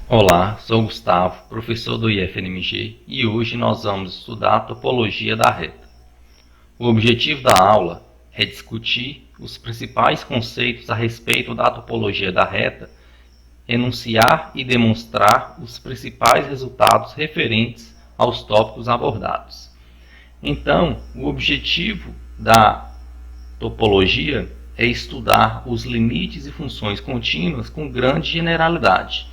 Olá, sou Gustavo, professor do IFNMG, e hoje nós vamos estudar a topologia da reta. O objetivo da aula é discutir os principais conceitos a respeito da topologia da reta, enunciar e demonstrar os principais resultados referentes aos tópicos abordados. Então, o objetivo da topologia é estudar os limites e funções contínuas com grande generalidade.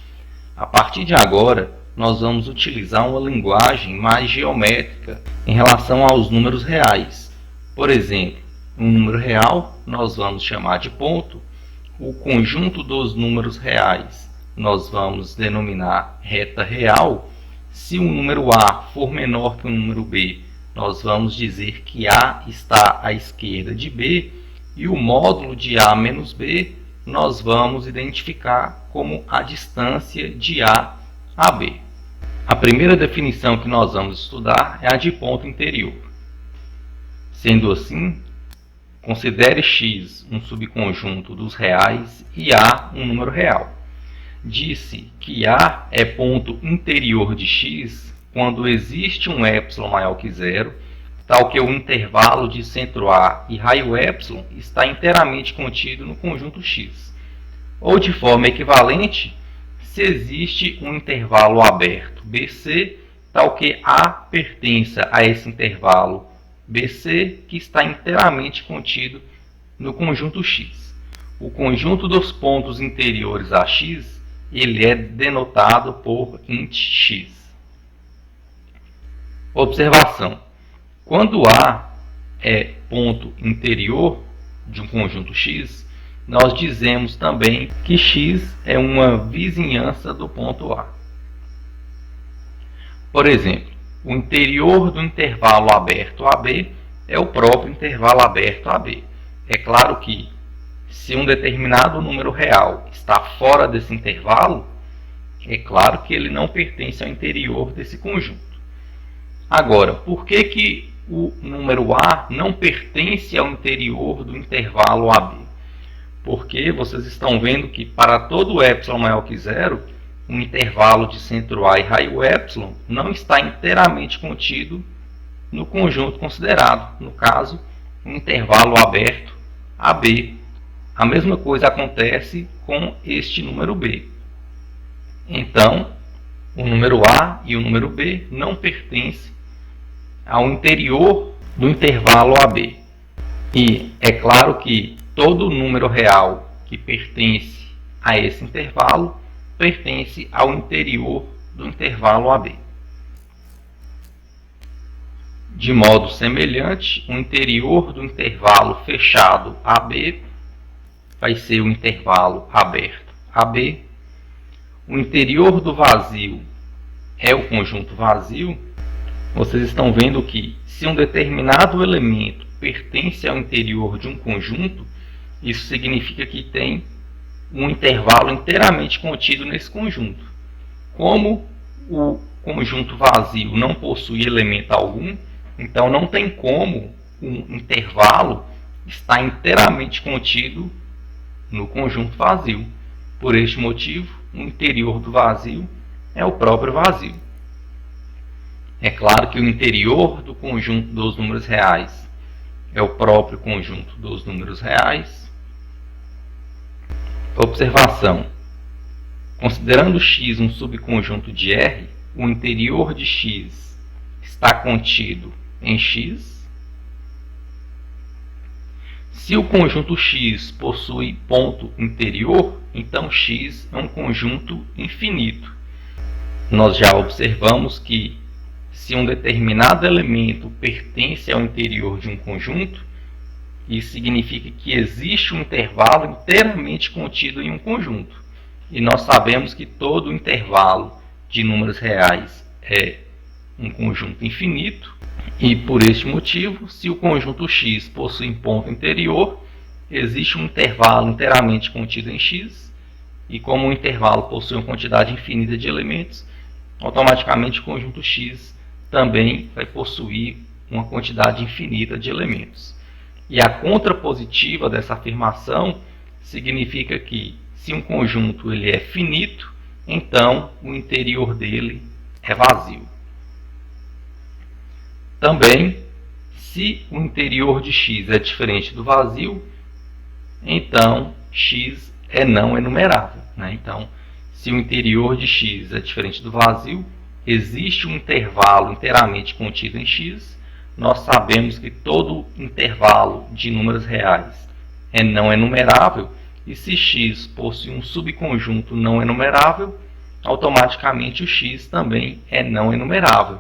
A partir de agora, nós vamos utilizar uma linguagem mais geométrica em relação aos números reais. Por exemplo, um número real nós vamos chamar de ponto, o conjunto dos números reais nós vamos denominar reta real. Se o número A for menor que o número B, nós vamos dizer que A está à esquerda de B, e o módulo de A menos B nós vamos identificar como a distância de A a B. A primeira definição que nós vamos estudar é a de ponto interior. Sendo assim, considere x um subconjunto dos reais e A um número real. Disse que A é ponto interior de x quando existe um epsilon maior que zero, tal que o intervalo de centro A e raio epsilon está inteiramente contido no conjunto x. Ou de forma equivalente, se existe um intervalo aberto BC, tal que A pertença a esse intervalo BC que está inteiramente contido no conjunto x. O conjunto dos pontos interiores a x ele é denotado por int x. Observação: quando A é ponto interior de um conjunto x, nós dizemos também que x é uma vizinhança do ponto A. Por exemplo, o interior do intervalo aberto AB é o próprio intervalo aberto AB. É claro que, se um determinado número real está fora desse intervalo, é claro que ele não pertence ao interior desse conjunto. Agora, por que o número A não pertence ao interior do intervalo AB? Porque vocês estão vendo que para todo epsilon maior que zero, o intervalo de centro A e raio epsilon não está inteiramente contido no conjunto considerado, no caso, o intervalo aberto AB. A mesma coisa acontece com este número B. Então, o número A e o número B não pertencem ao interior do intervalo AB. E é claro que todo número real que pertence a esse intervalo pertence ao interior do intervalo AB. De modo semelhante, o interior do intervalo fechado AB vai ser o intervalo aberto AB. O interior do vazio é o conjunto vazio. Vocês estão vendo que, se um determinado elemento pertence ao interior de um conjunto, isso significa que tem um intervalo inteiramente contido nesse conjunto. Como o conjunto vazio não possui elemento algum, então não tem como um intervalo estar inteiramente contido no conjunto vazio. Por este motivo, o interior do vazio é o próprio vazio. É claro que o interior do conjunto dos números reais é o próprio conjunto dos números reais. Observação: considerando x um subconjunto de R, o interior de x está contido em x. Se o conjunto x possui ponto interior, então x é um conjunto infinito. Nós já observamos que, se um determinado elemento pertence ao interior de um conjunto, isso significa que existe um intervalo inteiramente contido em um conjunto. E nós sabemos que todo intervalo de números reais é um conjunto infinito. E por este motivo, se o conjunto x possui ponto interior, existe um intervalo inteiramente contido em x. E como o intervalo possui uma quantidade infinita de elementos, automaticamente o conjunto x também vai possuir uma quantidade infinita de elementos. E a contrapositiva dessa afirmação significa que, se um conjunto ele é finito, então o interior dele é vazio. Também, se o interior de x é diferente do vazio, então x é não enumerável, né? Então, se o interior de x é diferente do vazio, existe um intervalo inteiramente contido em x. Nós sabemos que todo intervalo de números reais é não enumerável, e se x possui um subconjunto não enumerável, automaticamente o x também é não enumerável.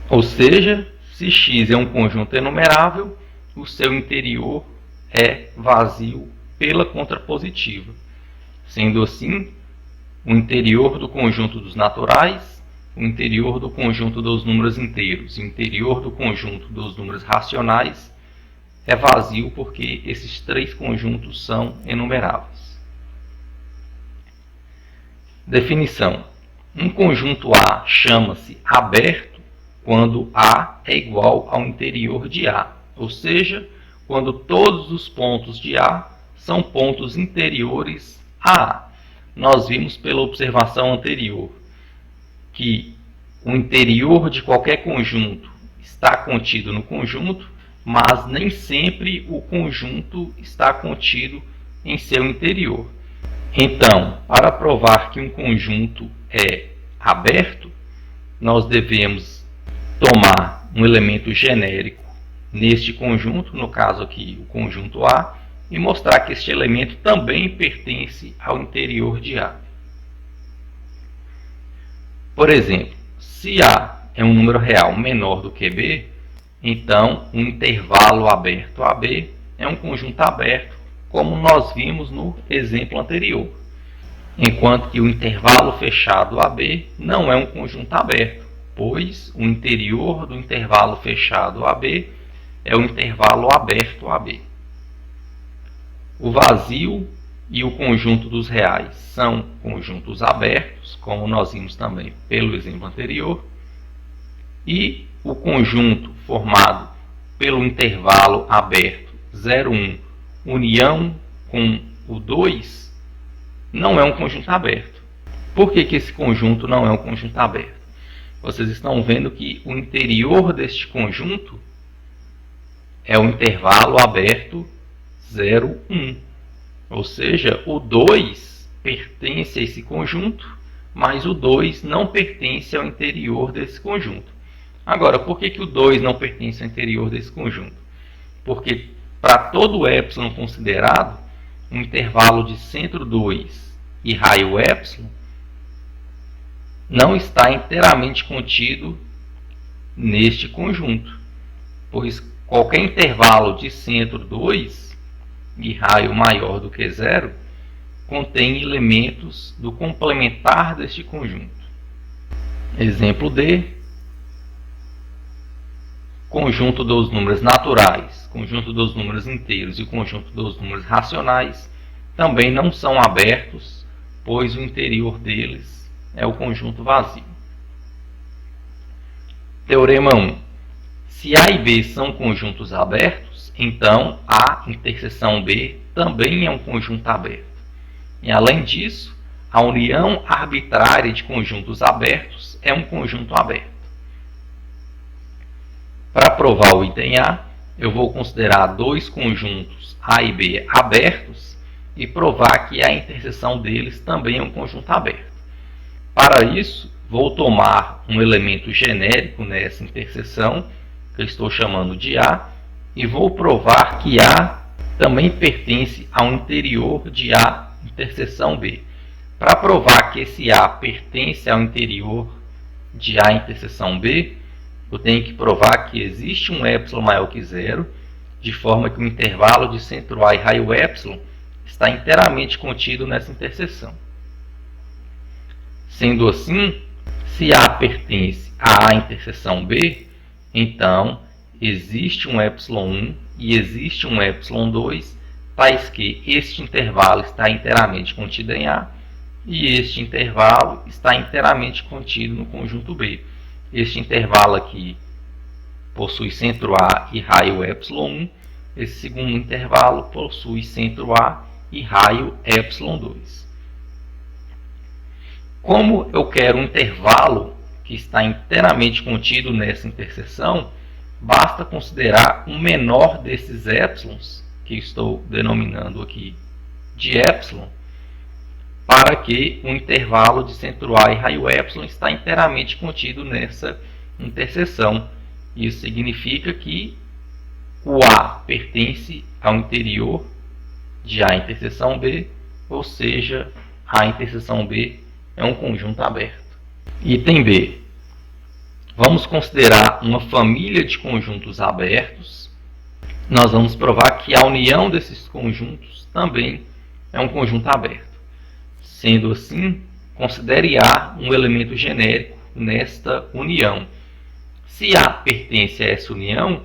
Ou seja, se x é um conjunto enumerável, o seu interior é vazio pela contrapositiva. Sendo assim, o interior do conjunto dos naturais, o interior do conjunto dos números inteiros e o interior do conjunto dos números racionais é vazio porque esses três conjuntos são enumeráveis. Definição: um conjunto A chama-se aberto quando A é igual ao interior de A, ou seja, quando todos os pontos de A são pontos interiores a A. Nós vimos pela observação anterior que o interior de qualquer conjunto está contido no conjunto, mas nem sempre o conjunto está contido em seu interior. Então, para provar que um conjunto é aberto, nós devemos tomar um elemento genérico neste conjunto, no caso aqui o conjunto A, e mostrar que este elemento também pertence ao interior de A. Por exemplo, se A é um número real menor do que B, então um intervalo aberto AB é um conjunto aberto, como nós vimos no exemplo anterior. Enquanto que o intervalo fechado AB não é um conjunto aberto, pois o interior do intervalo fechado AB é o intervalo aberto AB. O vazio e o conjunto dos reais são conjuntos abertos, como nós vimos também pelo exemplo anterior, e o conjunto formado pelo intervalo aberto 0,1 união com o 2 não é um conjunto aberto. Por que esse conjunto não é um conjunto aberto? Vocês estão vendo que o interior deste conjunto é o intervalo aberto 0,1. Ou seja, o 2 pertence a esse conjunto, mas o 2 não pertence ao interior desse conjunto. Agora, por que o 2 não pertence ao interior desse conjunto? Porque para todo epsilon considerado, um intervalo de centro 2 e raio epsilon não está inteiramente contido neste conjunto, pois qualquer intervalo de centro 2 e raio maior do que 0 contém elementos do complementar deste conjunto. Exemplo D: conjunto dos números naturais, conjunto dos números inteiros e o conjunto dos números racionais também não são abertos, pois o interior deles é o conjunto vazio. Teorema 1. Se A e B são conjuntos abertos, então A interseção B também é um conjunto aberto. E além disso, a união arbitrária de conjuntos abertos é um conjunto aberto. Para provar o item A, eu vou considerar dois conjuntos A e B abertos e provar que a interseção deles também é um conjunto aberto. Para isso, vou tomar um elemento genérico nessa interseção, que eu estou chamando de A, e vou provar que A também pertence ao interior de A interseção B. Para provar que esse A pertence ao interior de A interseção B, eu tenho que provar que existe um epsilon maior que zero, de forma que o intervalo de centro A e raio epsilon está inteiramente contido nessa interseção. Sendo assim, se A pertence a A interseção B, então existe um epsilon 1 e existe um epsilon 2, tais que este intervalo está inteiramente contido em A e este intervalo está inteiramente contido no conjunto B. Este intervalo aqui possui centro A e raio epsilon 1, esse segundo intervalo possui centro A e raio epsilon 2. Como eu quero um intervalo que está inteiramente contido nessa interseção, basta considerar o menor desses épsilons, que estou denominando aqui de épsilon, para que o intervalo de centro A e raio épsilon está inteiramente contido nessa interseção. Isso significa que o A pertence ao interior de A interseção B, ou seja, A interseção B é um conjunto aberto. Item B. Vamos considerar uma família de conjuntos abertos. Nós vamos provar que a união desses conjuntos também é um conjunto aberto. Sendo assim, considere A um elemento genérico nesta união. Se A pertence a essa união,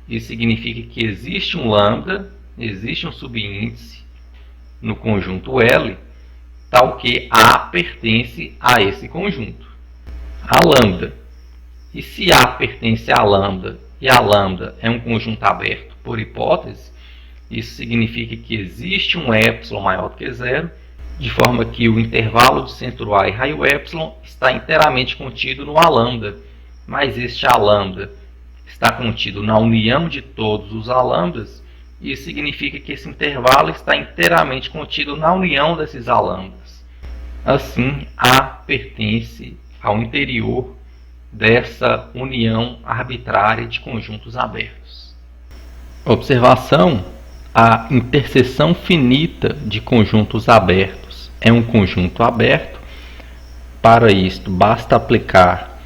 isso significa que existe um lambda, existe um subíndice no conjunto L, tal que A pertence a esse conjunto, a lambda. E se A pertence a lambda e a lambda é um conjunto aberto por hipótese, isso significa que existe um épsilon maior do que zero, de forma que o intervalo de centro A e raio épsilon está inteiramente contido no A lambda, mas este A lambda está contido na união de todos os A lambdas, e isso significa que esse intervalo está inteiramente contido na união desses A lambdas. Assim, A pertence ao interior dessa união arbitrária de conjuntos abertos. Observação: a interseção finita de conjuntos abertos é um conjunto aberto. Para isto, basta aplicar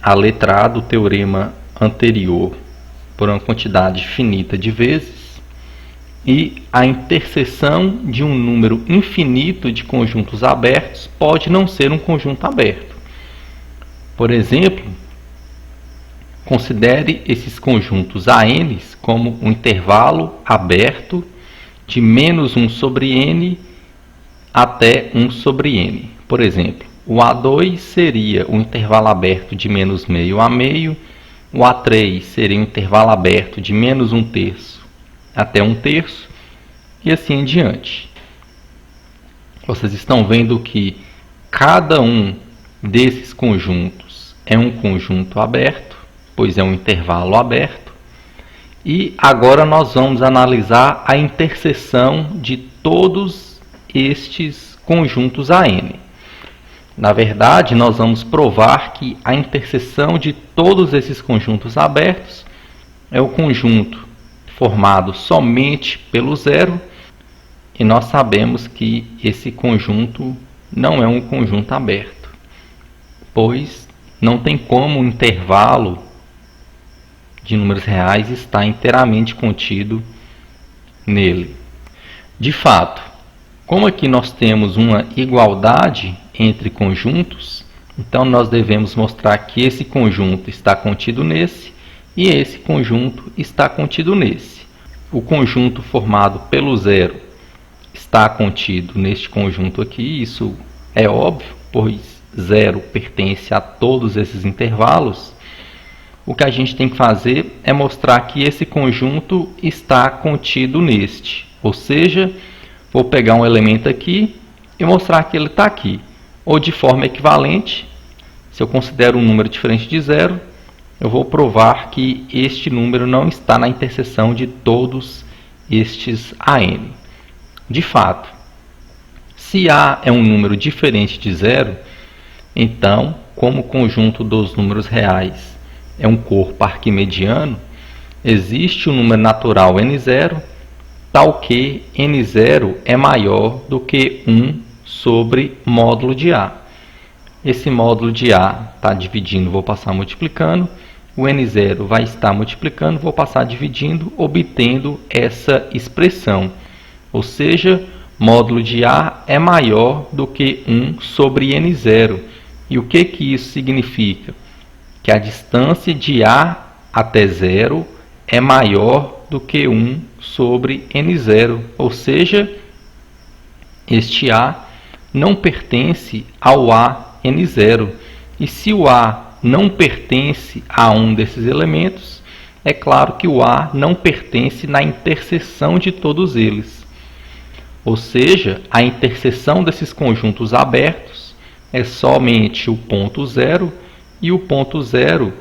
a letra A do teorema anterior por uma quantidade finita de vezes, e a interseção de um número infinito de conjuntos abertos pode não ser um conjunto aberto. Por exemplo, considere esses conjuntos AN como um intervalo aberto de menos 1 sobre n até 1 sobre n. Por exemplo, o A2 seria um intervalo aberto de menos meio a meio, o A3 seria um intervalo aberto de menos 1/3 até 1/3, e assim em diante. Vocês estão vendo que cada um desses conjuntos é um conjunto aberto, pois é um intervalo aberto. E agora nós vamos analisar a interseção de todos estes conjuntos AN. Na verdade, nós vamos provar que a interseção de todos esses conjuntos abertos é o conjunto formado somente pelo zero, e nós sabemos que esse conjunto não é um conjunto aberto, pois não tem como um intervalo de números reais estar inteiramente contido nele. De fato, como aqui nós temos uma igualdade entre conjuntos, então nós devemos mostrar que esse conjunto está contido nesse e esse conjunto está contido nesse. O conjunto formado pelo zero está contido neste conjunto aqui, isso é óbvio, pois zero pertence a todos esses intervalos. O que a gente tem que fazer é mostrar que esse conjunto está contido neste, ou seja, vou pegar um elemento aqui e mostrar que ele está aqui. Ou de forma equivalente, se eu considero um número diferente de zero, eu vou provar que este número não está na interseção de todos estes AN. De fato, se A é um número diferente de zero, então, como o conjunto dos números reais é um corpo arquimediano, existe o número natural n0, tal que n0 é maior do que 1 sobre módulo de A. Esse módulo de A está dividindo, vou passar multiplicando, o n0 vai estar multiplicando, vou passar dividindo, obtendo essa expressão. Ou seja, módulo de A é maior do que 1 sobre n0. E o que isso significa? Que a distância de A até 0 é maior do que 1 sobre n0. Ou seja, este A não pertence ao A n0. E se o A não pertence a um desses elementos, é claro que o A não pertence na interseção de todos eles. Ou seja, a interseção desses conjuntos abertos é somente o ponto zero, e o ponto zero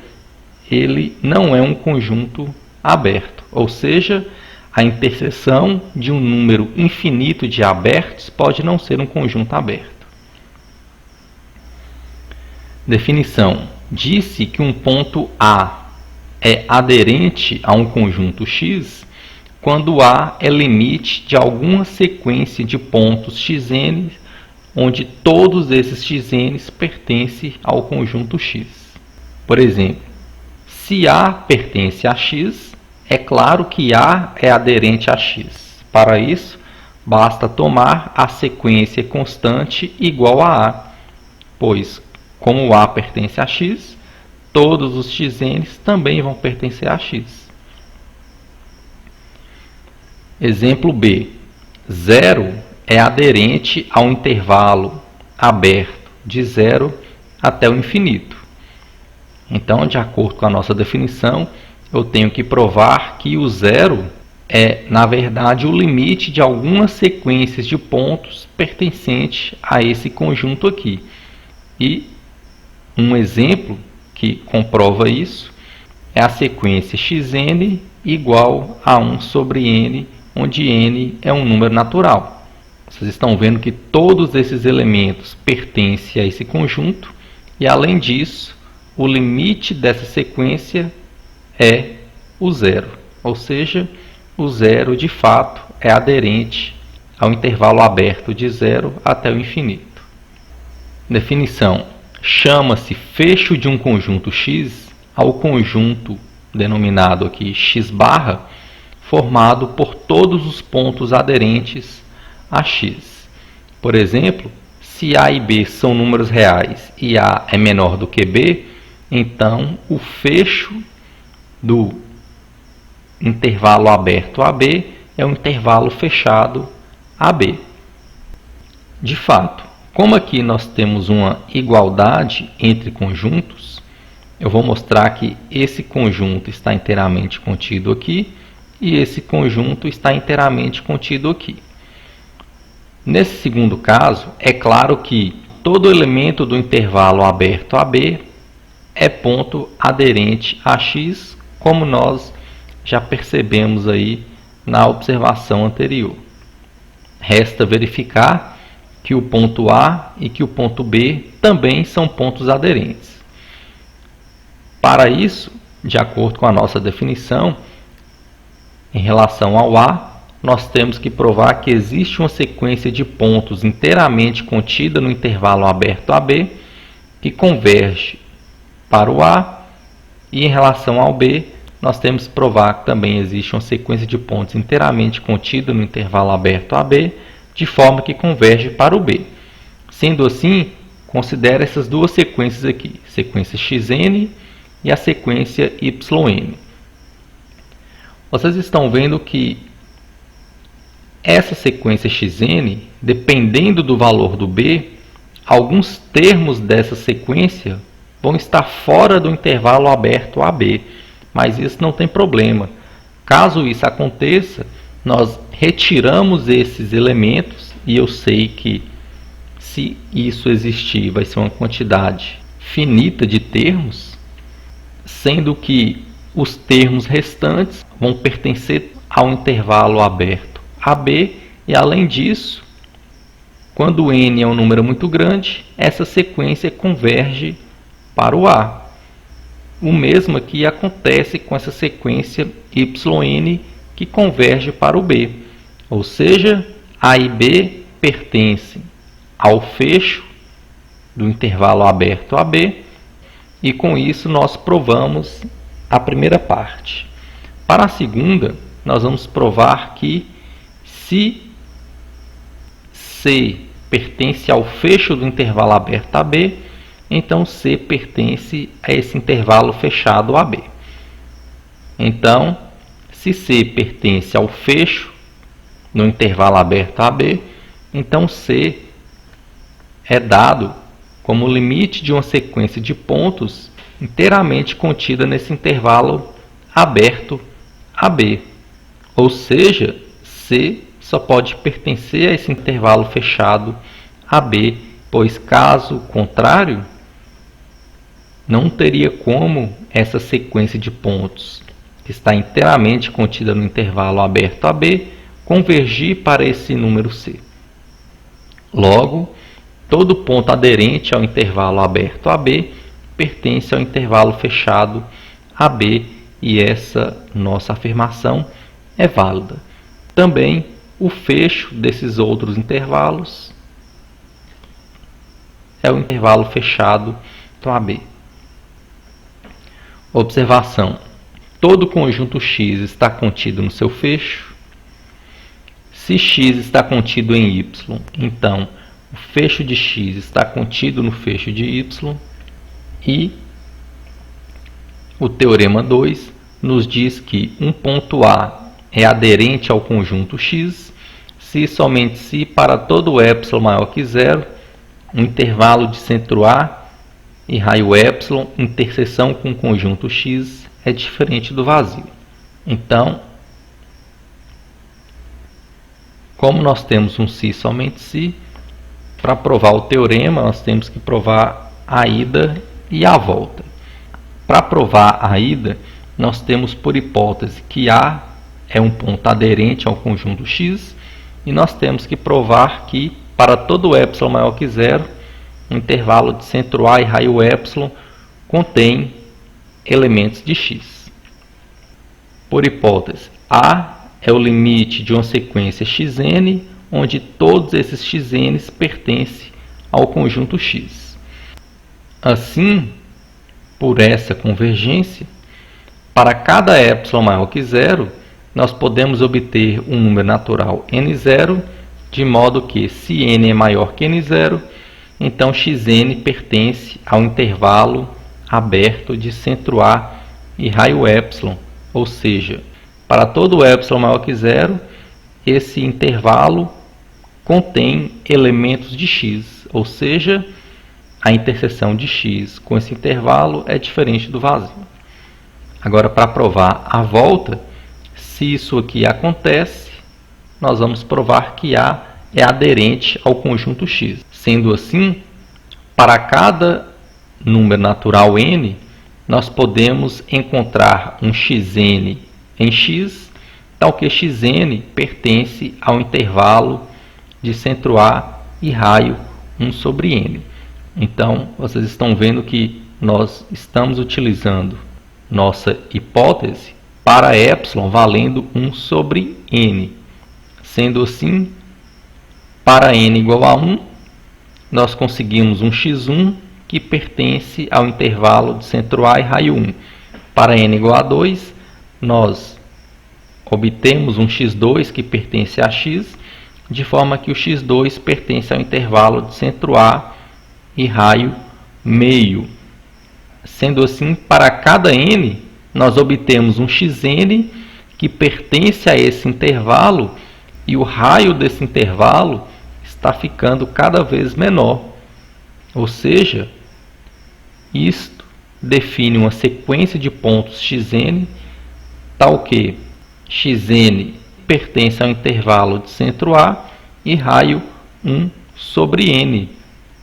ele não é um conjunto aberto, ou seja, a interseção de um número infinito de abertos pode não ser um conjunto aberto. Definição: disse que um ponto A é aderente a um conjunto X quando A é limite de alguma sequência de pontos Xn, onde todos esses Xn pertencem ao conjunto X. Por exemplo, se A pertence a X, é claro que A é aderente a X. Para isso, basta tomar a sequência constante igual a A, pois, como A pertence a X, todos os Xn também vão pertencer a X. Exemplo B. 0 é aderente ao intervalo aberto de 0 até o infinito. Então, de acordo com a nossa definição, eu tenho que provar que o zero é, na verdade, o limite de algumas sequências de pontos pertencente a esse conjunto aqui. E um exemplo que comprova isso é a sequência xn igual a 1 sobre n, onde n é um número natural. Vocês estão vendo que todos esses elementos pertencem a esse conjunto e, além disso, o limite dessa sequência é o zero, ou seja, o zero de fato é aderente ao intervalo aberto de 0 até o infinito. Definição: chama-se fecho de um conjunto X ao conjunto denominado aqui X barra, formado por todos os pontos aderentes a X. Por exemplo, se A e B são números reais e A é menor do que B, então o fecho do intervalo aberto AB é o intervalo fechado AB. De fato, como aqui nós temos uma igualdade entre conjuntos, eu vou mostrar que esse conjunto está inteiramente contido aqui e esse conjunto está inteiramente contido aqui. Nesse segundo caso, é claro que todo elemento do intervalo aberto AB é ponto aderente a X, como nós já percebemos aí na observação anterior. Resta verificar que o ponto A e que o ponto B também são pontos aderentes. Para isso, de acordo com a nossa definição, em relação ao A, nós temos que provar que existe uma sequência de pontos inteiramente contida no intervalo aberto AB que converge para o A, e em relação ao B, nós temos que provar que também existe uma sequência de pontos inteiramente contida no intervalo aberto AB, de forma que converge para o B. Sendo assim, considere essas duas sequências aqui, sequência xn e a sequência yn. Vocês estão vendo que essa sequência xn, dependendo do valor do B, alguns termos dessa sequência vão estar fora do intervalo aberto AB, mas isso não tem problema. Caso isso aconteça, nós retiramos esses elementos e eu sei que, se isso existir, vai ser uma quantidade finita de termos, sendo que os termos restantes vão pertencer ao intervalo aberto AB e, além disso, quando n é um número muito grande, essa sequência converge para o A. O mesmo aqui acontece com essa sequência yn que converge para o B. Ou seja, A e B pertencem ao fecho do intervalo aberto AB e com isso nós provamos a primeira parte. Para a segunda, nós vamos provar que se C pertence ao fecho do intervalo aberto AB, então C pertence a esse intervalo fechado AB. Então, se C pertence ao fecho no intervalo aberto AB, então C é dado como limite de uma sequência de pontos inteiramente contida nesse intervalo aberto AB. Ou seja, C só pode pertencer a esse intervalo fechado AB, pois caso contrário, não teria como essa sequência de pontos, que está inteiramente contida no intervalo aberto AB, convergir para esse número C. Logo, todo ponto aderente ao intervalo aberto AB pertence ao intervalo fechado AB, e essa nossa afirmação é válida. Também o fecho desses outros intervalos é o intervalo fechado do AB. Observação: todo conjunto X está contido no seu fecho. Se X está contido em Y, então o fecho de X está contido no fecho de Y. E o teorema 2 nos diz que um ponto A é aderente ao conjunto X se e somente se para todo epsilon maior que zero, o intervalo de centro A e raio epsilon, interseção com o conjunto X, é diferente do vazio. Então, como nós temos um se somente se, para provar o teorema, nós temos que provar a ida e a volta. Para provar a ida, nós temos por hipótese que A é um ponto aderente ao conjunto X, e nós temos que provar que, para todo epsilon maior que zero, o intervalo de centro A e raio epsilon contém elementos de X. Por hipótese, A é o limite de uma sequência xn, onde todos esses xn's pertencem ao conjunto X. Assim, por essa convergência, para cada epsilon maior que zero, nós podemos obter um número natural n0, de modo que, se n é maior que n0, então xn pertence ao intervalo aberto de centro A e raio epsilon, ou seja, para todo epsilon maior que zero, esse intervalo contém elementos de x, ou seja, a interseção de x com esse intervalo é diferente do vazio. Agora, para provar a volta, se isso aqui acontece, nós vamos provar que A é aderente ao conjunto X. Sendo assim, para cada número natural n, nós podemos encontrar um xn em x, tal que xn pertence ao intervalo de centro A e raio 1 sobre n. Então, vocês estão vendo que nós estamos utilizando nossa hipótese para epsilon valendo 1 sobre n. Sendo assim, para n igual a 1, nós conseguimos um x1 que pertence ao intervalo de centro A e raio 1. Para n igual a 2, nós obtemos um x2 que pertence a x, de forma que o x2 pertence ao intervalo de centro A e raio meio. Sendo assim, para cada n, nós obtemos um xn que pertence a esse intervalo, e o raio desse intervalo está ficando cada vez menor. Ou seja, isto define uma sequência de pontos xn, tal que xn pertence ao intervalo de centro A e raio 1 sobre n.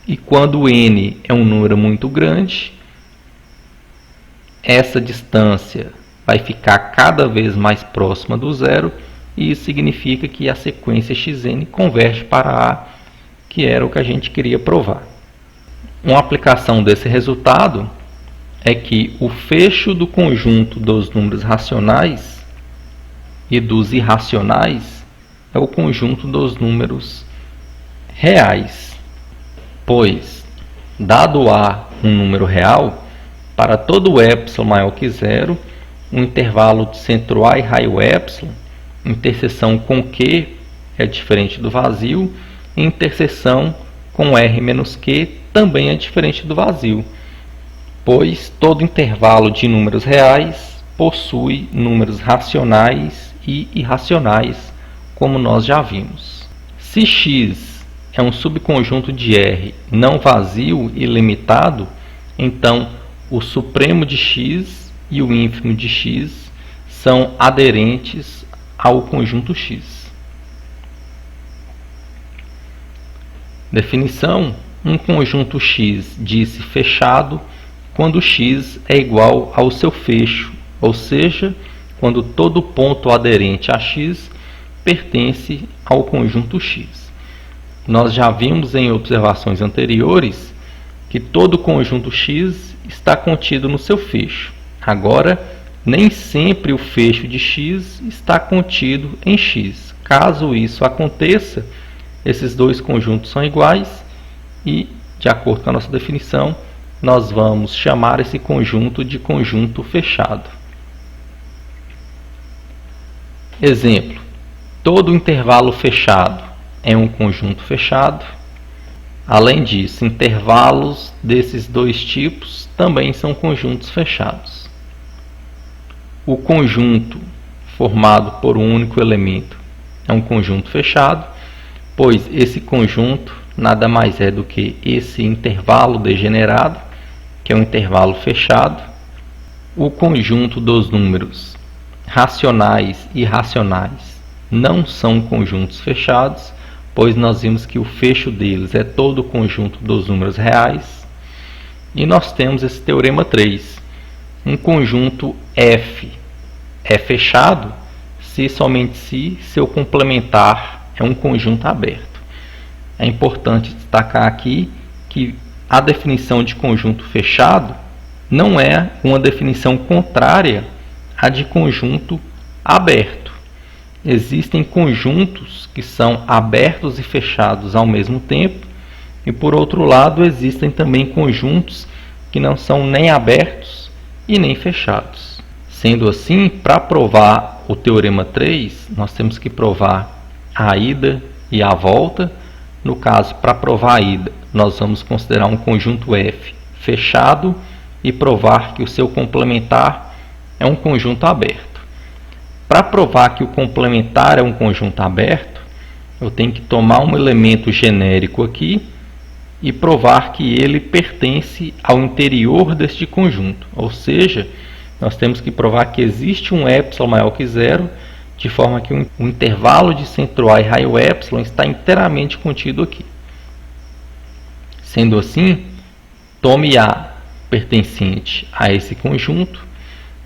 E quando n é um número muito grande, essa distância vai ficar cada vez mais próxima do zero, e isso significa que a sequência xn converge para A, que era o que a gente queria provar. Uma aplicação desse resultado é que o fecho do conjunto dos números racionais e dos irracionais é o conjunto dos números reais, pois, dado A um número real, para todo epsilon maior que zero, o intervalo de centro A e raio epsilon, interseção com Q é diferente do vazio, e interseção com R menos Q também é diferente do vazio, pois todo intervalo de números reais possui números racionais e irracionais, como nós já vimos. Se X é um subconjunto de R não vazio e limitado, então o supremo de x e o ínfimo de x são aderentes ao conjunto X. Definição: um conjunto X diz-se fechado quando X é igual ao seu fecho, ou seja, quando todo ponto aderente a X pertence ao conjunto X. Nós já vimos em observações anteriores que todo conjunto X está contido no seu fecho. Agora, nem sempre o fecho de X está contido em X. Caso isso aconteça, esses dois conjuntos são iguais e, de acordo com a nossa definição, nós vamos chamar esse conjunto de conjunto fechado. Exemplo: todo intervalo fechado é um conjunto fechado. Além disso, intervalos desses dois tipos também são conjuntos fechados. O conjunto formado por um único elemento é um conjunto fechado, pois esse conjunto nada mais é do que esse intervalo degenerado, que é um intervalo fechado. O conjunto dos números racionais e irracionais não são conjuntos fechados, pois nós vimos que o fecho deles é todo o conjunto dos números reais. E nós temos esse teorema 3. Um conjunto F é fechado se somente se seu complementar é um conjunto aberto. É importante destacar aqui que a definição de conjunto fechado não é uma definição contrária à de conjunto aberto. Existem conjuntos que são abertos e fechados ao mesmo tempo, e por outro lado existem também conjuntos que não são nem abertos e nem fechados. Sendo assim, para provar o teorema 3, nós temos que provar a ida e a volta. No caso, para provar a ida, nós vamos considerar um conjunto F fechado e provar que o seu complementar é um conjunto aberto. Para provar que o complementar é um conjunto aberto, eu tenho que tomar um elemento genérico aqui e provar que ele pertence ao interior deste conjunto. Ou seja, nós temos que provar que existe um epsilon maior que zero, de forma que o intervalo de centro A e raio epsilon está inteiramente contido aqui. Sendo assim, tome A pertencente a esse conjunto.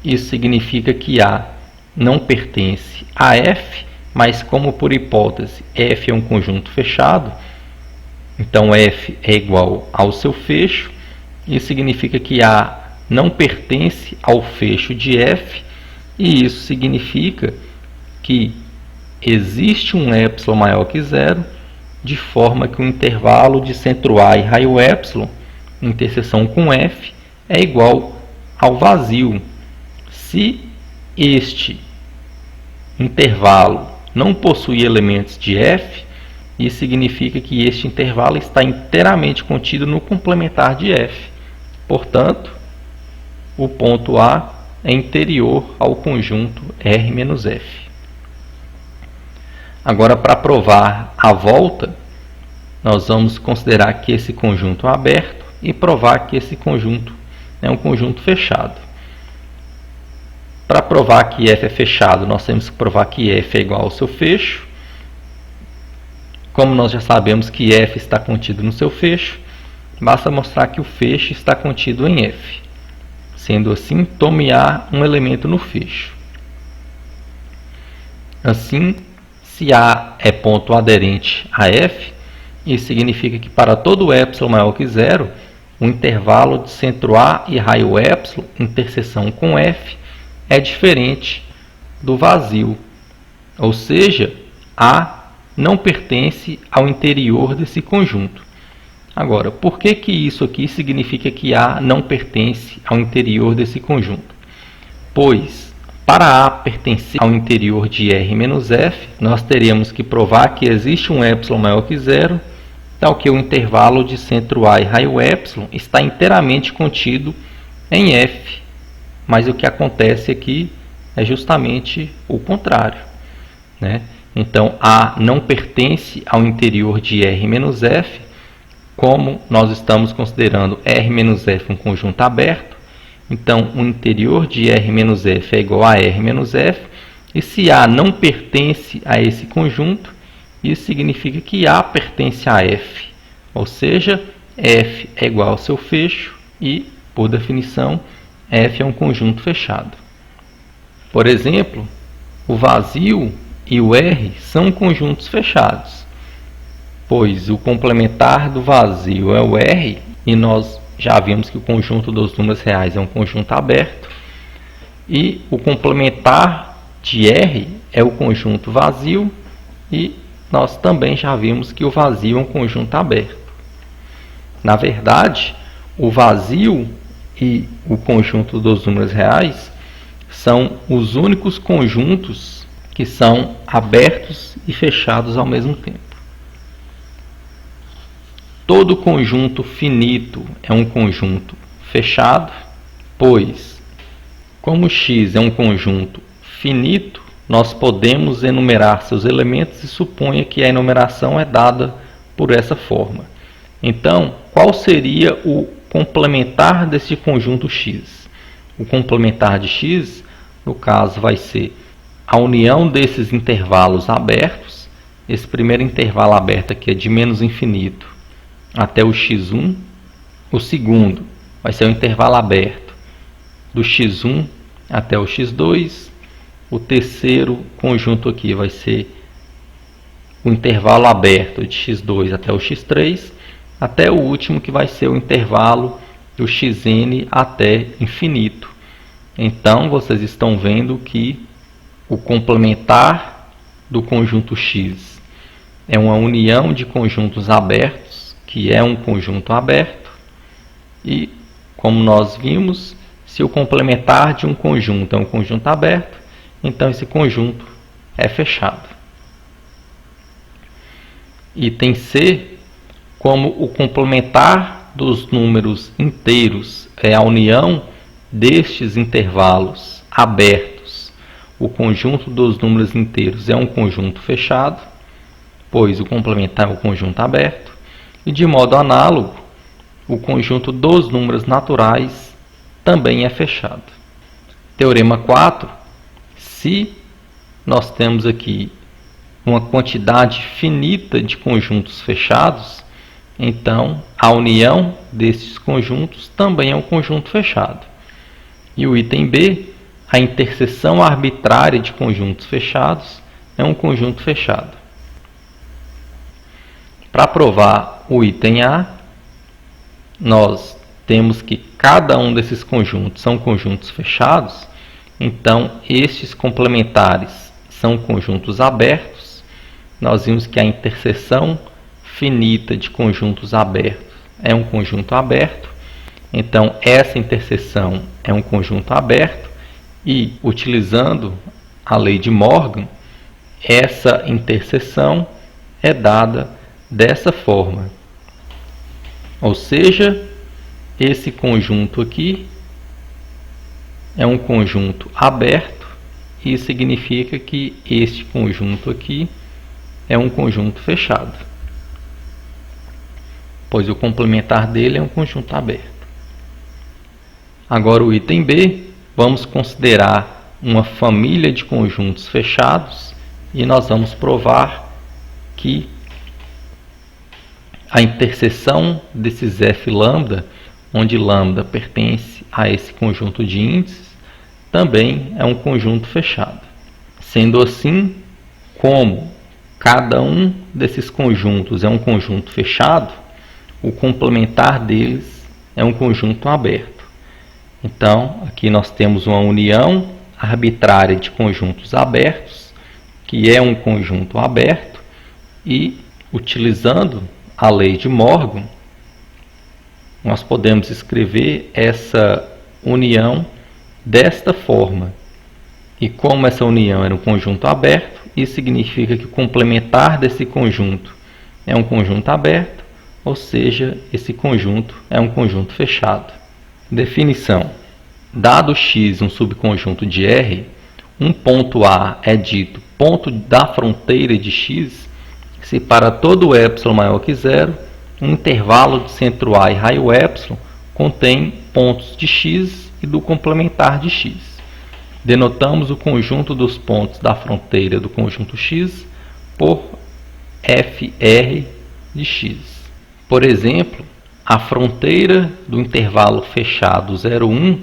Isso significa que A não pertence a F, mas como por hipótese F é um conjunto fechado, então F é igual ao seu fecho. Isso significa que A não pertence ao fecho de F, e isso significa que existe um epsilon maior que zero, de forma que o intervalo de centro A e raio epsilon, interseção com F, é igual ao vazio. Se este intervalo não possui elementos de F, isso significa que este intervalo está inteiramente contido no complementar de F. Portanto, o ponto A é interior ao conjunto R-F. Agora, para provar a volta, nós vamos considerar que esse conjunto é aberto e provar que esse conjunto é um conjunto fechado. Para provar que F é fechado, nós temos que provar que F é igual ao seu fecho. Como nós já sabemos que F está contido no seu fecho, basta mostrar que o fecho está contido em F. Sendo assim, tome A um elemento no fecho. Assim, se A é ponto aderente a F, isso significa que para todo epsilon maior que zero, o intervalo de centro A e raio epsilon, interseção com F, é diferente do vazio. Ou seja, A não pertence ao interior desse conjunto. Agora, por que isso aqui significa que A não pertence ao interior desse conjunto? Pois, para A pertencer ao interior de R-F, nós teríamos que provar que existe um epsilon maior que zero, tal que o intervalo de centro A e raio epsilon está inteiramente contido em F. Mas o que acontece aqui é justamente o contrário, né? Então, A não pertence ao interior de R-F, como nós estamos considerando R-F um conjunto aberto. Então, o interior de R-F é igual a R-F, e se A não pertence a esse conjunto, isso significa que A pertence a F, ou seja, F é igual ao seu fecho e, por definição, F é um conjunto fechado. Por exemplo, o vazio e o R são conjuntos fechados, pois o complementar do vazio é o R e nós já vimos que o conjunto dos números reais é um conjunto aberto e o complementar de R é o conjunto vazio e nós também já vimos que o vazio é um conjunto aberto. Na verdade, o vazio e o conjunto dos números reais são os únicos conjuntos que são abertos e fechados ao mesmo tempo. Todo conjunto finito é um conjunto fechado, pois, como x é um conjunto finito, nós podemos enumerar seus elementos e suponha que a enumeração é dada por essa forma. Então, qual seria o complementar desse conjunto x? O complementar de x, no caso, vai ser a união desses intervalos abertos. Esse primeiro intervalo aberto aqui é de menos infinito até o x1. O segundo vai ser o intervalo aberto do x1 até o x2. O terceiro conjunto aqui vai ser o intervalo aberto de x2 até o x3, até o último que vai ser o intervalo do xn até infinito. Então, vocês estão vendo que o complementar do conjunto x é uma união de conjuntos abertos, que é um conjunto aberto, e, como nós vimos, se o complementar de um conjunto é um conjunto aberto, então esse conjunto é fechado. Item C, como o complementar dos números inteiros é a união destes intervalos abertos, o conjunto dos números inteiros é um conjunto fechado, pois o complementar é o conjunto aberto, e de modo análogo, o conjunto dos números naturais também é fechado. Teorema 4, se nós temos aqui uma quantidade finita de conjuntos fechados, então a união desses conjuntos também é um conjunto fechado. E o item B, a interseção arbitrária de conjuntos fechados é um conjunto fechado. Para provar o item A, nós temos que cada um desses conjuntos são conjuntos fechados, então estes complementares são conjuntos abertos. Nós vimos que a interseção finita de conjuntos abertos é um conjunto aberto, então essa interseção é um conjunto aberto e, utilizando a lei de Morgan, essa interseção é dada dessa forma, ou seja, esse conjunto aqui é um conjunto aberto e significa que este conjunto aqui é um conjunto fechado, pois o complementar dele é um conjunto aberto. Agora o item B, vamos considerar uma família de conjuntos fechados e nós vamos provar que a interseção desses f-lambda, onde lambda pertence a esse conjunto de índices, também é um conjunto fechado. Sendo assim, como cada um desses conjuntos é um conjunto fechado, o complementar deles é um conjunto aberto. Então, aqui nós temos uma união arbitrária de conjuntos abertos, que é um conjunto aberto, e, utilizando a lei de Morgan, nós podemos escrever essa união desta forma. E como essa união era um conjunto aberto, isso significa que o complementar desse conjunto é um conjunto aberto, ou seja, esse conjunto é um conjunto fechado. Definição. Dado x um subconjunto de R, um ponto A é dito ponto da fronteira de x se para todo epsilon maior que zero, um intervalo de centro A e raio epsilon contém pontos de x e do complementar de x. Denotamos o conjunto dos pontos da fronteira do conjunto x por fr de x. Por exemplo, A fronteira do intervalo fechado 0, 1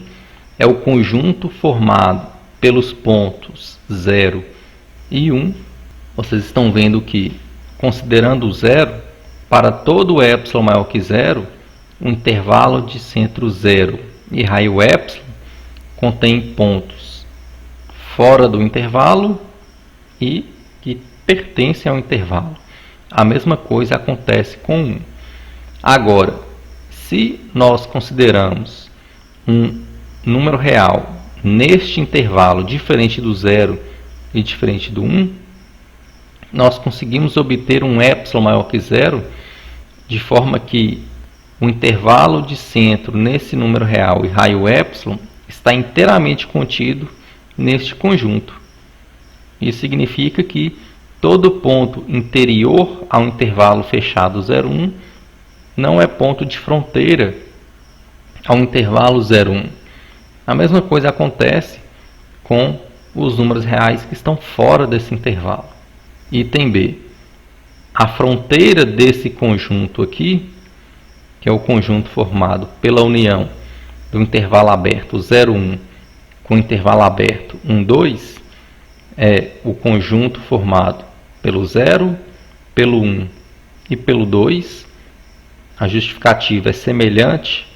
é o conjunto formado pelos pontos 0 e 1. Vocês estão vendo que, considerando o 0, para todo epsilon maior que 0, o intervalo de centro 0 e raio epsilon contém pontos fora do intervalo e que pertencem ao intervalo. A mesma coisa acontece com 1. Agora, se nós consideramos um número real neste intervalo diferente do 0 e diferente do 1, nós conseguimos obter um epsilon maior que 0, de forma que o intervalo de centro nesse número real e raio epsilon está inteiramente contido neste conjunto. Isso significa que todo ponto interior ao intervalo fechado 0, 1 não é ponto de fronteira ao intervalo 0, 1. A mesma coisa acontece com os números reais que estão fora desse intervalo. Item B. A fronteira desse conjunto aqui, que é o conjunto formado pela união do intervalo aberto 0, 1 com o intervalo aberto 1, 2, é o conjunto formado pelo 0, pelo 1 e pelo 2. A justificativa é semelhante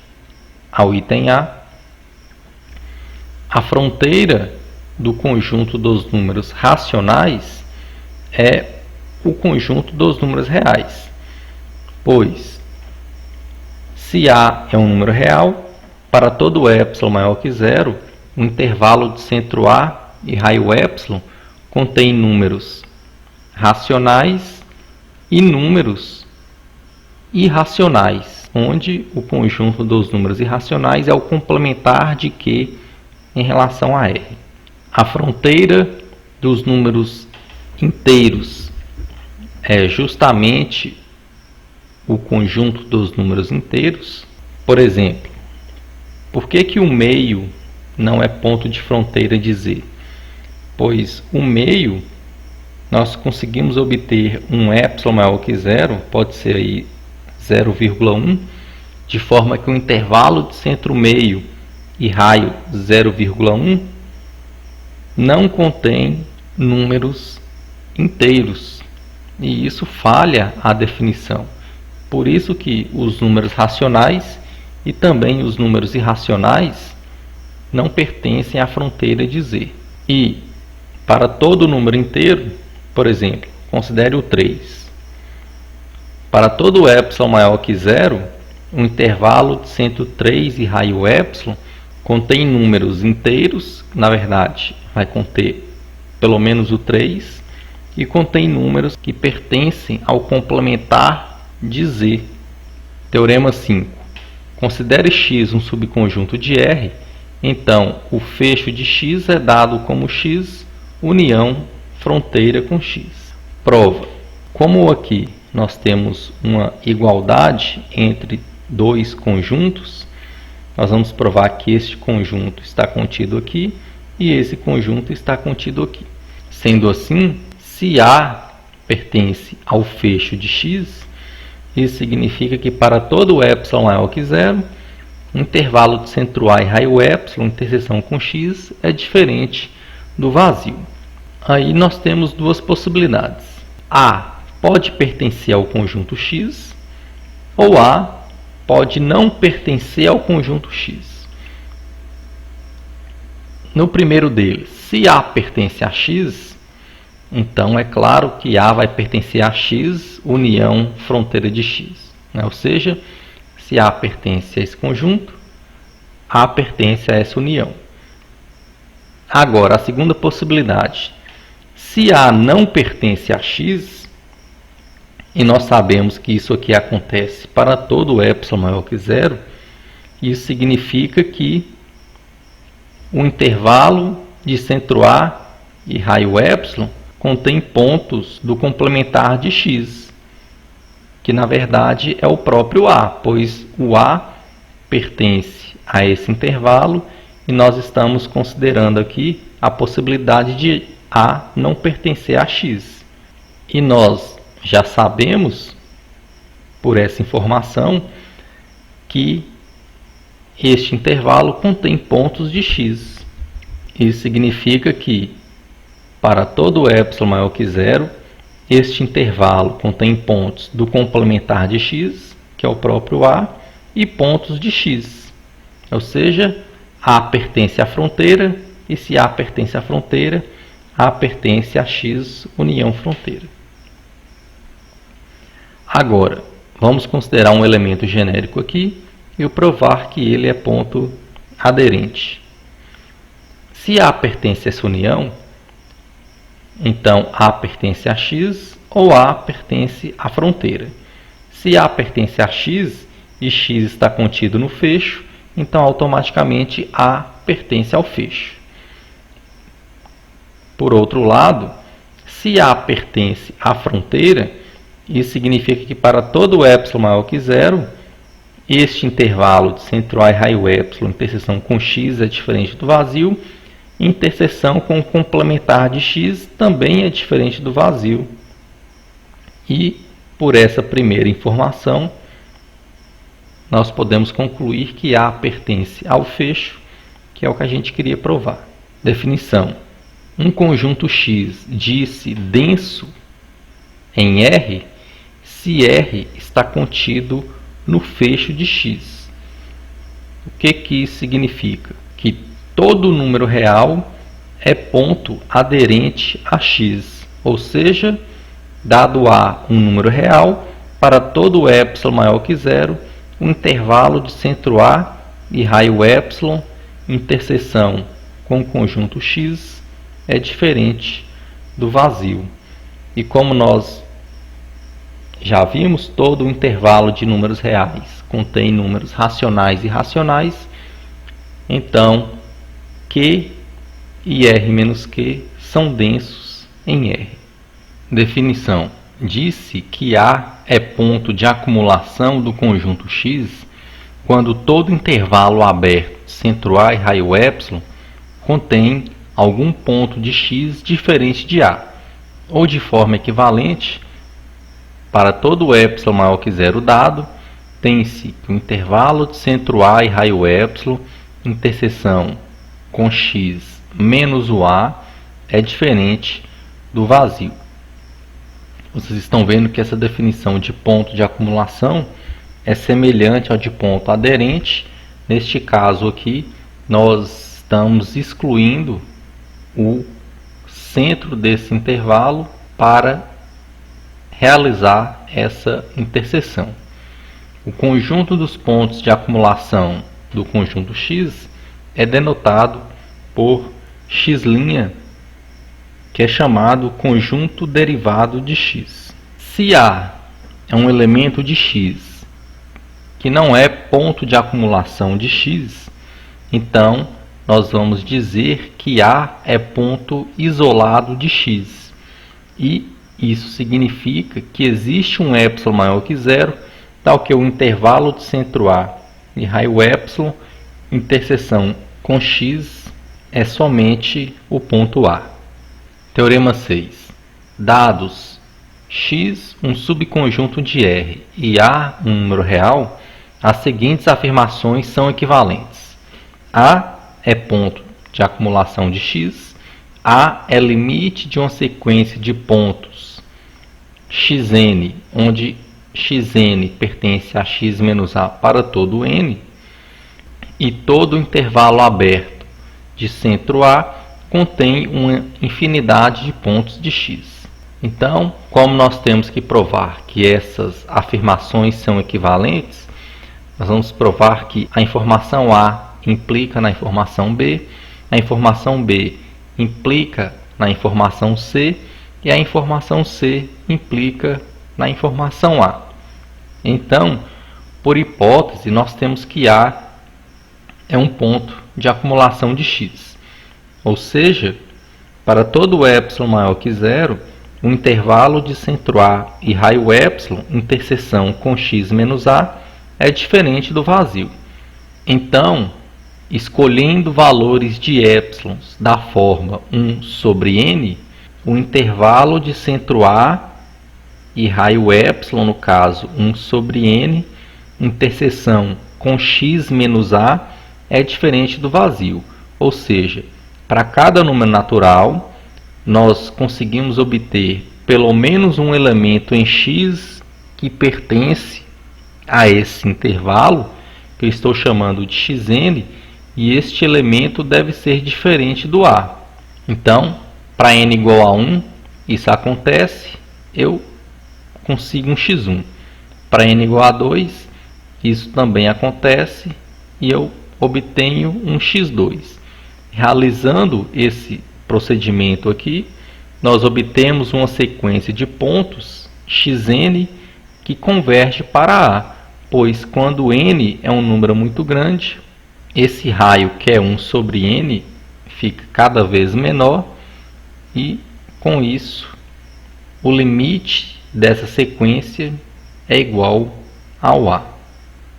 ao item A. A fronteira do conjunto dos números racionais é o conjunto dos números reais, pois se A é um número real, para todo epsilon maior que 0, o intervalo de centro A e raio epsilon contém números racionais e números irracionais, onde o conjunto dos números irracionais é o complementar de Q em relação a R. A fronteira dos números inteiros é justamente o conjunto dos números inteiros. Por exemplo, por que o meio não é ponto de fronteira de Z? Pois o meio nós conseguimos obter um epsilon maior que 0, pode ser aí 0,1, de forma que o intervalo de centro meio e raio 0,1 não contém números inteiros, e isso falha a definição. Por isso que os números racionais e também os números irracionais não pertencem à fronteira de Z. E para todo número inteiro, por exemplo, considere o 3. Para todo epsilon maior que 0, o intervalo de centro 3 e raio epsilon contém números inteiros, na verdade vai conter pelo menos o 3, e contém números que pertencem ao complementar de Z. Teorema 5. Considere X um subconjunto de R, então o fecho de X é dado como X união fronteira com X. Prova. Como aqui nós temos uma igualdade entre dois conjuntos, nós vamos provar que este conjunto está contido aqui e esse conjunto está contido aqui. Sendo assim, se A pertence ao fecho de X, isso significa que para todo epsilon maior que 0, o intervalo de centro A e raio epsilon, interseção com X, é diferente do vazio. Aí nós temos duas possibilidades. A pode pertencer ao conjunto X, ou A pode não pertencer ao conjunto X. No primeiro deles, se A pertence a X, então é claro que A vai pertencer a X união fronteira de X. Ou seja, se A pertence a esse conjunto, A pertence a essa união. Agora, a segunda possibilidade. Se A não pertence a X, e nós sabemos que isso aqui acontece para todo epsilon maior que 0, isso significa que o intervalo de centro A e raio epsilon contém pontos do complementar de X, que na verdade é o próprio A, pois o A pertence a esse intervalo e nós estamos considerando aqui a possibilidade de A não pertencer a X. E nós já sabemos, por essa informação, que este intervalo contém pontos de x. Isso significa que, para todo epsilon maior que zero, este intervalo contém pontos do complementar de x, que é o próprio A, e pontos de x. Ou seja, A pertence à fronteira, e se A pertence à fronteira, A pertence a x união fronteira. Agora, vamos considerar um elemento genérico aqui e provar que ele é ponto aderente. Se A pertence a essa união, então A pertence a x ou A pertence à fronteira. Se A pertence a x e x está contido no fecho, então automaticamente A pertence ao fecho. Por outro lado, se A pertence à fronteira, isso significa que para todo epsilon maior que zero, este intervalo de centro A e raio epsilon, interseção com x, é diferente do vazio, interseção com o complementar de x também é diferente do vazio. E, por essa primeira informação, nós podemos concluir que A pertence ao fecho, que é o que a gente queria provar. Definição. Um conjunto X diz-se denso em R se R está contido no fecho de X. O que isso significa? Que todo número real é ponto aderente a X, ou seja, dado A um número real, para todo epsilon maior que zero, o intervalo de centro A e raio epsilon, interseção com o conjunto X, é diferente do vazio. E como nós já vimos, todo o intervalo de números reais contém números racionais e irracionais, então Q e R menos Q são densos em R. Definição. Disse que A é ponto de acumulação do conjunto X quando todo intervalo aberto, centro A e raio epsilon, contém algum ponto de X diferente de A, ou de forma equivalente, para todo epsilon maior que zero dado, tem-se que o intervalo de centro A e raio epsilon, interseção com X menos o A, é diferente do vazio. Vocês estão vendo que essa definição de ponto de acumulação é semelhante ao de ponto aderente. Neste caso aqui, nós estamos excluindo o centro desse intervalo para realizar essa interseção. O conjunto dos pontos de acumulação do conjunto X é denotado por x', que é chamado conjunto derivado de X. Se A é um elemento de X que não é ponto de acumulação de X, então nós vamos dizer que A é ponto isolado de X. E isso significa que existe um epsilon maior que zero, tal que o intervalo de centro A e raio epsilon, interseção com X, é somente o ponto A. Teorema 6. Dados X, um subconjunto de R, e A, um número real, as seguintes afirmações são equivalentes. A é ponto de acumulação de X, A é limite de uma sequência de pontos xn, onde xn pertence a x menos A para todo n, e todo intervalo aberto de centro A contém uma infinidade de pontos de X. Então, como nós temos que provar que essas afirmações são equivalentes, nós vamos provar que a informação A implica na informação B, a informação B implica na informação C e a informação C implica na informação A. Então, por hipótese, nós temos que A é um ponto de acumulação de X. Ou seja, para todo epsilon maior que zero, o intervalo de centro A e raio epsilon, interseção com x menos A, é diferente do vazio. Então, escolhendo valores de épsilons da forma 1 sobre n, o intervalo de centro A e raio epsilon, no caso 1 sobre n, interseção com x menos a é diferente do vazio. Ou seja, para cada número natural, nós conseguimos obter pelo menos um elemento em x que pertence a esse intervalo, que eu estou chamando de xn, e este elemento deve ser diferente do a. Então, para n igual a 1, isso acontece, eu consigo um x1. Para n igual a 2, isso também acontece e eu obtenho um x2. Realizando esse procedimento aqui, nós obtemos uma sequência de pontos xn que converge para a, pois quando n é um número muito grande, esse raio que é 1 sobre n fica cada vez menor e, com isso, o limite dessa sequência é igual ao a.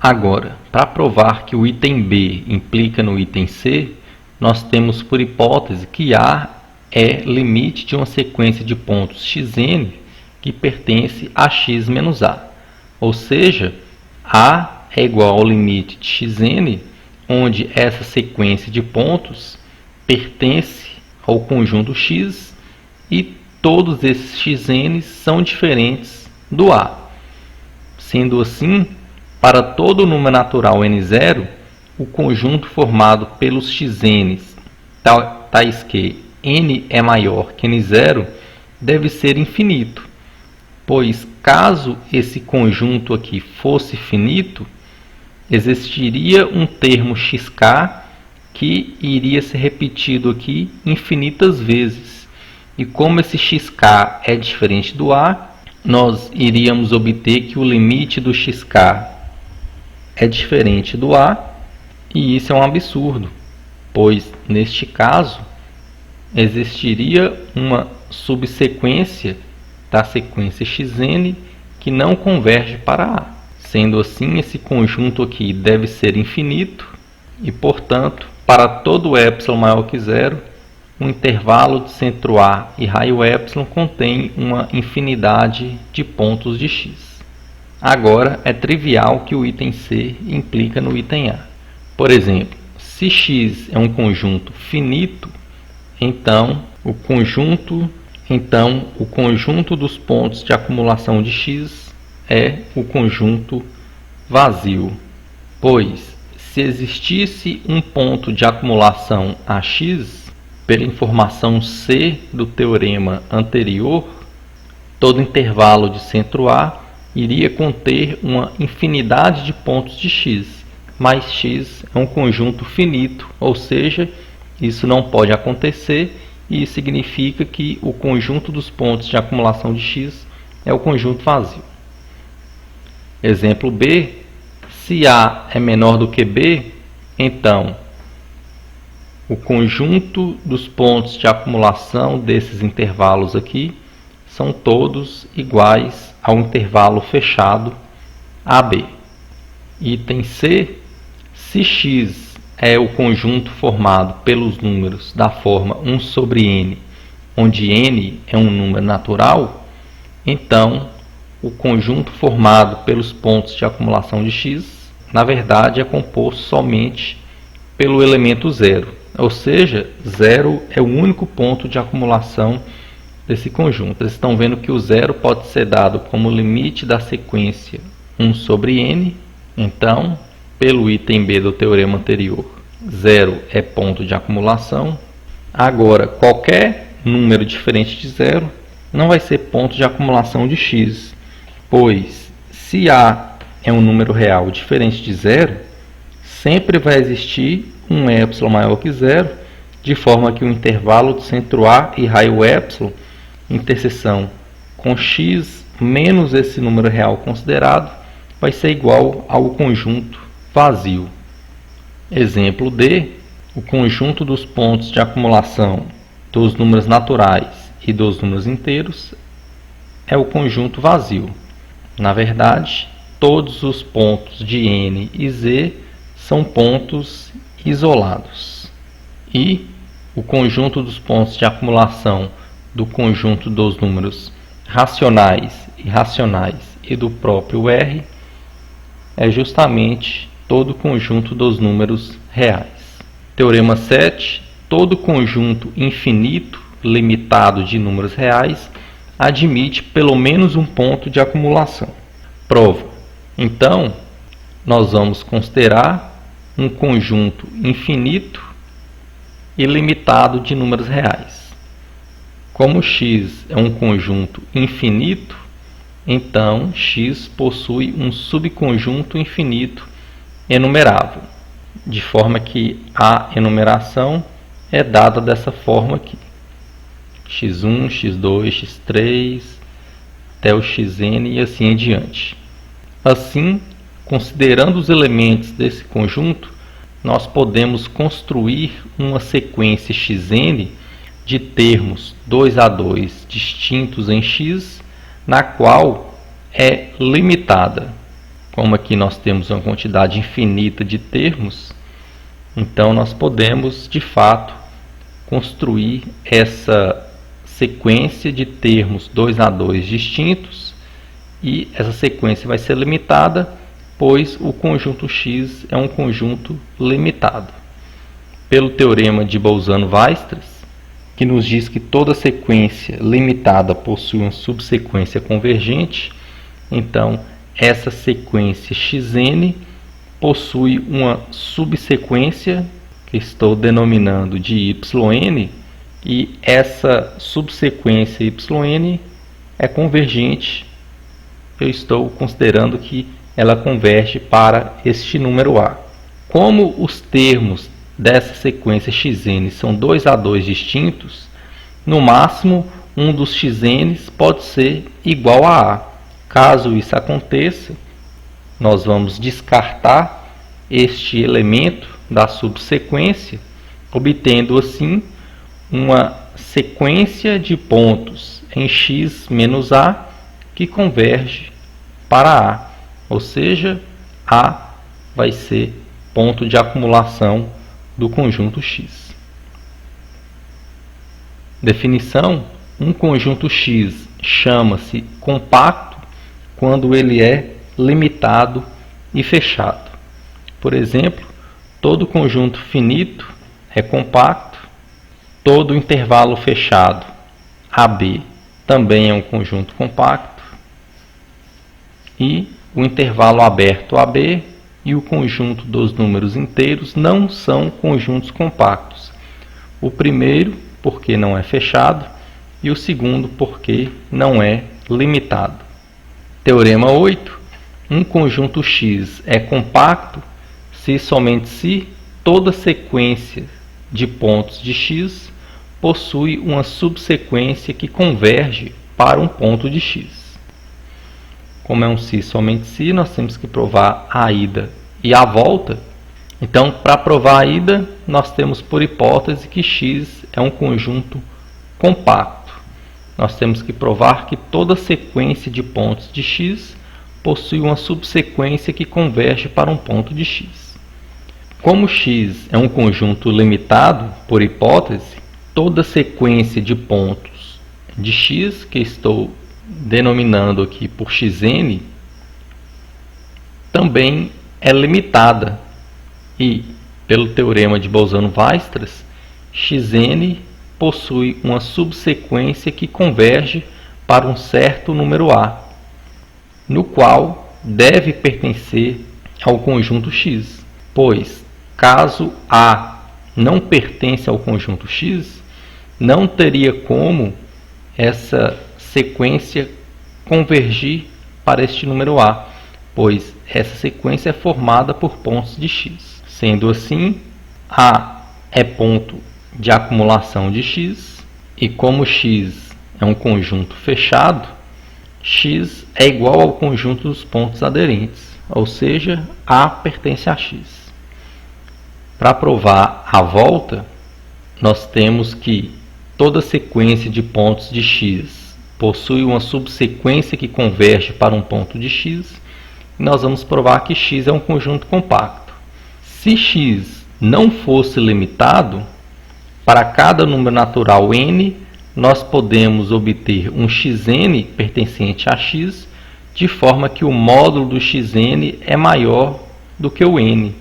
Agora, para provar que o item B implica no item C, nós temos por hipótese que a é limite de uma sequência de pontos xn que pertence a x menos a. Ou seja, a é igual ao limite de xn, onde essa sequência de pontos pertence ao conjunto x e todos esses xn são diferentes do a. Sendo assim, para todo número natural n0, o conjunto formado pelos xn's, tais que n é maior que n0, deve ser infinito, pois caso esse conjunto aqui fosse finito, existiria um termo xk que iria ser repetido aqui infinitas vezes. E como esse xk é diferente do a, nós iríamos obter que o limite do xk é diferente do a, e isso é um absurdo, pois neste caso existiria uma subsequência da sequência xn que não converge para a. Sendo assim, esse conjunto aqui deve ser infinito e, portanto, para todo epsilon maior que zero, o intervalo de centro a e raio epsilon contém uma infinidade de pontos de x. Agora, é trivial que o item C implica no item A. Por exemplo, se x é um conjunto finito, então o conjunto dos pontos de acumulação de x é o conjunto vazio, pois se existisse um ponto de acumulação AX, pela informação C do teorema anterior, todo intervalo de centro A iria conter uma infinidade de pontos de x, mas x é um conjunto finito, ou seja, isso não pode acontecer, e isso significa que o conjunto dos pontos de acumulação de x é o conjunto vazio. Exemplo B, se A é menor do que B, então o conjunto dos pontos de acumulação desses intervalos aqui são todos iguais ao intervalo fechado AB. Item C, se x é o conjunto formado pelos números da forma 1 sobre n, onde n é um número natural, então o conjunto formado pelos pontos de acumulação de x, na verdade, é composto somente pelo elemento zero. Ou seja, zero é o único ponto de acumulação desse conjunto. Vocês estão vendo que o zero pode ser dado como limite da sequência 1 sobre n. Então, pelo item B do teorema anterior, zero é ponto de acumulação. Agora, qualquer número diferente de zero não vai ser ponto de acumulação de x, pois se A é um número real diferente de zero, sempre vai existir um epsilon maior que zero, de forma que o intervalo de centro A e raio epsilon, interseção com x menos esse número real considerado, vai ser igual ao conjunto vazio. Exemplo D, o conjunto dos pontos de acumulação dos números naturais e dos números inteiros é o conjunto vazio. Na verdade, todos os pontos de n e z são pontos isolados. E o conjunto dos pontos de acumulação do conjunto dos números racionais e irracionais e do próprio R é justamente todo conjunto dos números reais. Teorema 7. Todo conjunto infinito limitado de números reais admite pelo menos um ponto de acumulação. Prova. Então, nós vamos considerar um conjunto infinito ilimitado de números reais. Como x é um conjunto infinito, então x possui um subconjunto infinito enumerável, de forma que a enumeração é dada dessa forma aqui: x1, x2, x3, até o xn e assim em diante. Assim, considerando os elementos desse conjunto, nós podemos construir uma sequência xn de termos 2 a 2 distintos em x, na qual é limitada. Como aqui nós temos uma quantidade infinita de termos, então nós podemos, de fato, construir essa sequência de termos 2 a 2 distintos, e essa sequência vai ser limitada, pois o conjunto X é um conjunto limitado. Pelo teorema de Bolzano-Weierstrass, que nos diz que toda sequência limitada possui uma subsequência convergente, então essa sequência xn possui uma subsequência que estou denominando de yn, e essa subsequência yn é convergente. Eu estou considerando que ela converge para este número A. Como os termos dessa sequência xn são 2 a 2 distintos, no máximo um dos xn's pode ser igual a A. Caso isso aconteça, nós vamos descartar este elemento da subsequência, obtendo assim uma sequência de pontos em x menos A que converge para A, ou seja, A vai ser ponto de acumulação do conjunto X. Definição: um conjunto X chama-se compacto quando ele é limitado e fechado. Por exemplo, todo conjunto finito é compacto, todo intervalo fechado AB também é um conjunto compacto, e o intervalo aberto AB e o conjunto dos números inteiros não são conjuntos compactos. O primeiro porque não é fechado e o segundo porque não é limitado. Teorema 8. Um conjunto X é compacto se somente se toda sequência de pontos de X possui uma subsequência que converge para um ponto de X. Como é um se somente se, nós temos que provar a ida e a volta. Então, para provar a ida, nós temos por hipótese que X é um conjunto compacto. Nós temos que provar que toda sequência de pontos de X possui uma subsequência que converge para um ponto de X. Como X é um conjunto limitado, por hipótese, toda sequência de pontos de X, que estou denominando aqui por xn, também é limitada, e pelo teorema de Bolzano-Weierstrass, xn possui uma subsequência que converge para um certo número A, no qual deve pertencer ao conjunto X, pois caso A não pertence ao conjunto X, não teria como essa sequência convergir para este número A, pois essa sequência é formada por pontos de X. Sendo assim, A é ponto de acumulação de X, e como X é um conjunto fechado, X é igual ao conjunto dos pontos aderentes, ou seja, A pertence a X. Para provar a volta, nós temos que toda sequência de pontos de X possui uma subsequência que converge para um ponto de X, e nós vamos provar que X é um conjunto compacto. Se X não fosse limitado, para cada número natural n, nós podemos obter um xn pertencente a x, de forma que o módulo do xn é maior do que o n.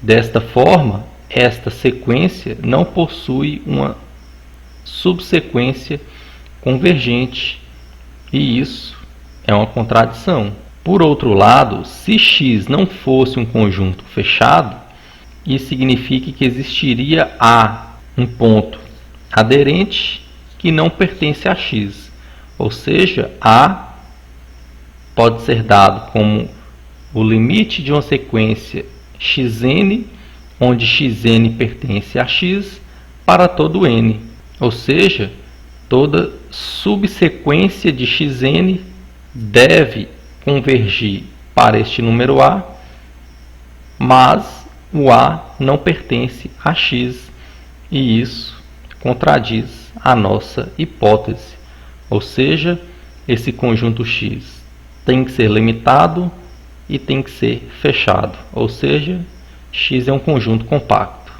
Desta forma, esta sequência não possui uma subsequência convergente, e isso é uma contradição. Por outro lado, se x não fosse um conjunto fechado, isso significa que existiria um ponto aderente que não pertence a x, ou seja, A pode ser dado como o limite de uma sequência xn, onde xn pertence a x, para todo n, ou seja, toda subsequência de xn deve convergir para este número A, mas o A não pertence a x, e isso contradiz a nossa hipótese, ou seja, esse conjunto x tem que ser limitado e tem que ser fechado, ou seja, x é um conjunto compacto.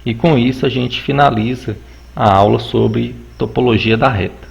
E com isso a gente finaliza a aula sobre topologia da reta.